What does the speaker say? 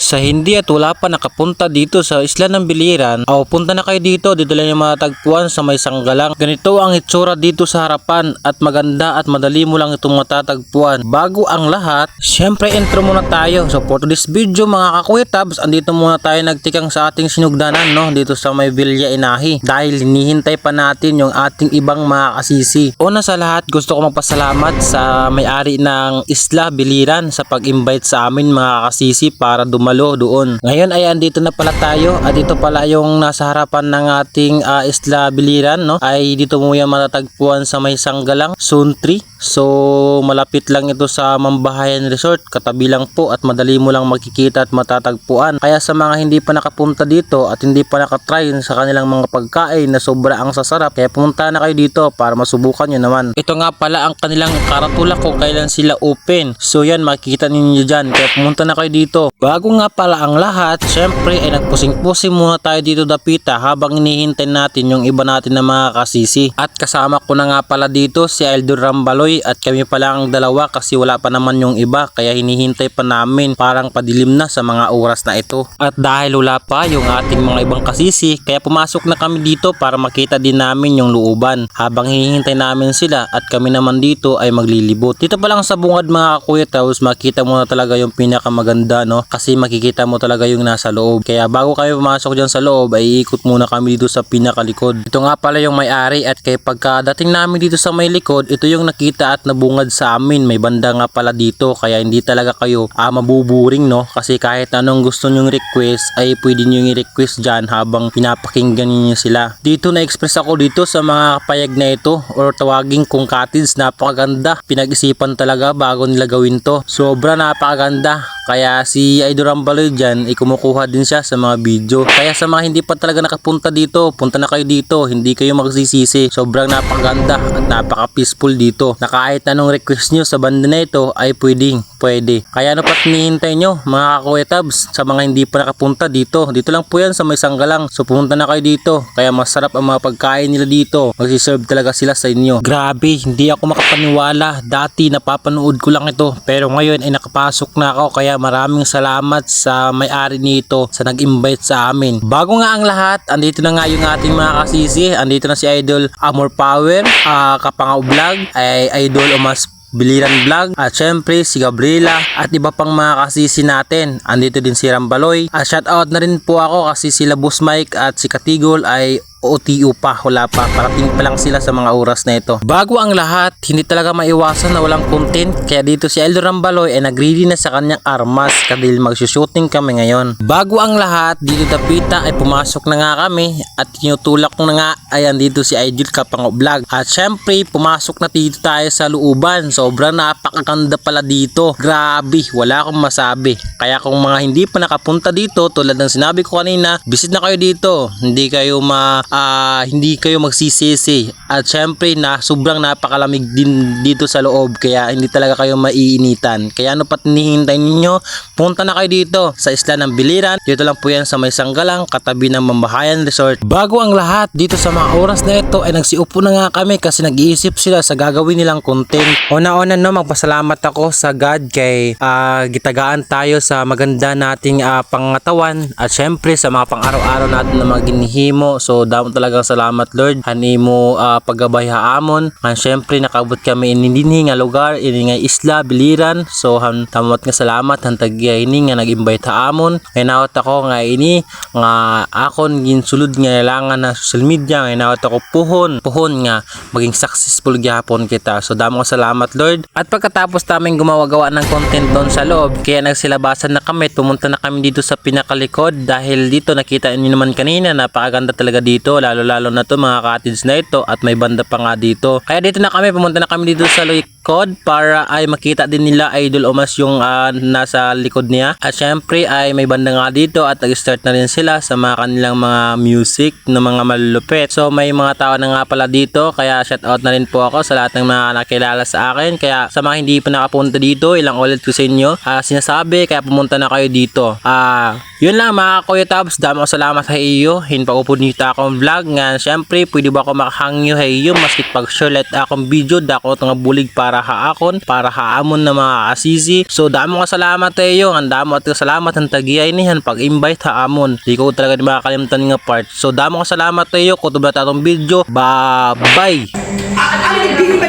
Sa hindi at wala pa nakapunta dito sa Isla ng Biliran, o punta na kayo dito lang yung matagpuan sa may Sanggalang. Ganito ang itsura dito sa harapan at maganda at madali mo lang itong matatagpuan. Bago ang lahat, syempre intro muna tayo. So for this video mga kakuya tabs, andito muna tayo nagtikang sa ating sinugdanan dito sa may Villa Inahi dahil hinihintay pa natin yung ating ibang mga kasisi. Una sa lahat, gusto ko magpasalamat sa may-ari ng Isla Biliran sa pag-invite sa amin mga kasisi para dumalo doon. Ngayon ay andito na pala tayo at ito pala yung nasa harapan ng ating Isla Biliran, ay dito mo yan matatagpuan sa may Sanggalang, Zone 3. So malapit lang ito sa Mambahayan Resort, katabi lang po at madali mo lang makikita at matatagpuan. Kaya sa mga hindi pa nakapunta dito at hindi pa nakatry sa kanilang mga pagkain na sobra ang sasarap, kaya pumunta na kayo dito para masubukan nyo naman. Ito nga pala ang kanilang karatula kung kailan sila open. So yan, makikita ninyo dyan, kaya pumunta na kayo dito. Bago nga pala ang lahat, syempre ay nagpusing-pusing muna tayo dito dapita habang inihintay natin yung iba natin na mga kasisi. At kasama ko na nga pala dito si Eldor Rambaloy at kami pala ang dalawa kasi wala pa naman yung iba, kaya hinihintay pa namin, parang padilim na sa mga oras na ito. At dahil wala pa yung ating mga ibang kasisi, kaya pumasok na kami dito para makita din namin yung looban habang hinihintay namin sila at kami naman dito ay maglilibot. Dito pa lang sa bungad mga kuya, tapos makita mo na talaga yung pinakamaganda kasi makikita mo talaga yung nasa loob. Kaya bago kami pumasok dyan sa loob ay iikot muna kami dito sa pinakalikod. Ito nga pala yung may-ari at kaya pagkadating namin dito sa may likod, ito yung nakita at nabungad sa amin. May banda nga pala dito kaya hindi talaga kayo mabuburing kasi kahit anong gusto nyong request ay pwede nyo i-request dyan habang pinapakinggan niyo sila. Dito na-express ako dito sa mga payag na ito or tawagin kong cottage. Napakaganda, pinag-isipan talaga bago nila gawin to. Sobra napakaganda. Kaya si Eldor Rambaloy dyan, kumukuha din siya sa mga video. Kaya sa mga hindi pa talaga nakapunta dito, punta na kayo dito. Hindi kayo magsisisi. Sobrang napakaganda at napaka-peaceful dito. Na kahit anong request nyo sa banda na ito ay pwede. Kaya ano pa't hinihintay nyo mga kakuya tabs sa mga hindi pa nakapunta dito. Dito lang po yan sa may Sanggalang. So pumunta na kayo dito. Kaya masarap ang mga pagkain nila dito. Magsiserve talaga sila sa inyo. Grabe, hindi ako makapaniwala. Dati napapanood ko lang ito. Pero ngayon ay nakapasok na ako. Kaya maraming salamat sa may-ari nito sa nag-invite sa amin. Bago nga ang lahat, andito na nga yung ating mga kasisi. Andito na si Idol Amor Power, Kapangaw Vlog, ay Idol Omas Biliran Vlog, at syempre si Gabriela at iba pang mga kasisi natin. Andito din si Rambaloy. At shoutout na rin po ako kasi sila Boss Mike at si Katigol ay OTU pa, wala pa, parating pa lang sila sa mga oras na ito. Bago ang lahat, hindi talaga maiwasan na walang content, kaya dito si Eldor Rambaloy ay nag-ready na sa kanyang armas kadil magsushooting kami ngayon. Bago ang lahat, dito dapita ay pumasok na nga kami at tinutulak ko na nga ay andito si Idol Kapangaw Vlog. At syempre, pumasok na dito tayo sa looban. Sobrang napakaganda pala dito. Grabe, wala akong masabi. Kaya kung mga hindi pa nakapunta dito, tulad ng sinabi ko kanina, visit na kayo dito. Hindi kayo magsisisi. At syempre sobrang napakalamig din dito sa loob, kaya hindi talaga kayo maiinitan. Kaya ano pa't hinihintay ninyo, punta na kayo dito sa Isla ng Biliran. Dito lang po yan sa may Sanggalang, katabi ng Mambahayan Resort. Bago ang lahat, dito sa mga oras na ito ay nagsiupo na nga kami kasi nag-iisip sila sa gagawin nilang content. Una-una magpasalamat ako sa God kay gitagaan tayo sa maganda nating pangatawan at syempre sa mga pang-araw-araw natin na mga ginihimo. So talagang salamat Lord, hani mo paggabay haamon. At syempre nakabot kami ininhi nga lugar ini nga Isla Biliran. So tamot nga salamat hantag ini nga nag-invite haamon. Kay nawat ako nga ini nga akon ginsulod nga kailangan na social media. Kay nawat ako puhon nga maging successful gyapon kita. So damo salamat Lord. At pagkatapos namin gumawa-gawa ng content doon sa loob, kaya nagsilabasan na kami, pumunta na kami dito sa pinakalikod dahil dito nakita niyo naman kanina napakaganda talaga dito. Lalo na to mga cottage na ito at may banda pa nga dito. Kaya dito na kami, pumunta na kami dito sa likod para ay makita din nila Idol Omas yung nasa likod niya. At syempre ay may banda nga dito at nag-start na rin sila sa mga kanilang mga music na mga malulupit. So may mga tao na nga pala dito, kaya shoutout na rin po ako sa lahat ng mga nakilala sa akin. Kaya sa mga hindi pa nakapunta dito, ilang ulit ko sa inyo sinasabi, kaya pumunta na kayo dito. Yun lang mga kuya tabs, dami ko salamat sa iyo. Hinpagupod nito akong vlog nga. Syempre pwede ba ako makahangyo sa iyo maskit pag share let akong video dako nga bulig para para haakon, para haamon na mga asisi. So damo ka salamat tayo, ang damo at salamat ang tagiyay niyan pag-invite haamon. Di ko talaga di makakalimutan nga part. So damo ka salamat tayo, kung tuba tatong video. Bye bye.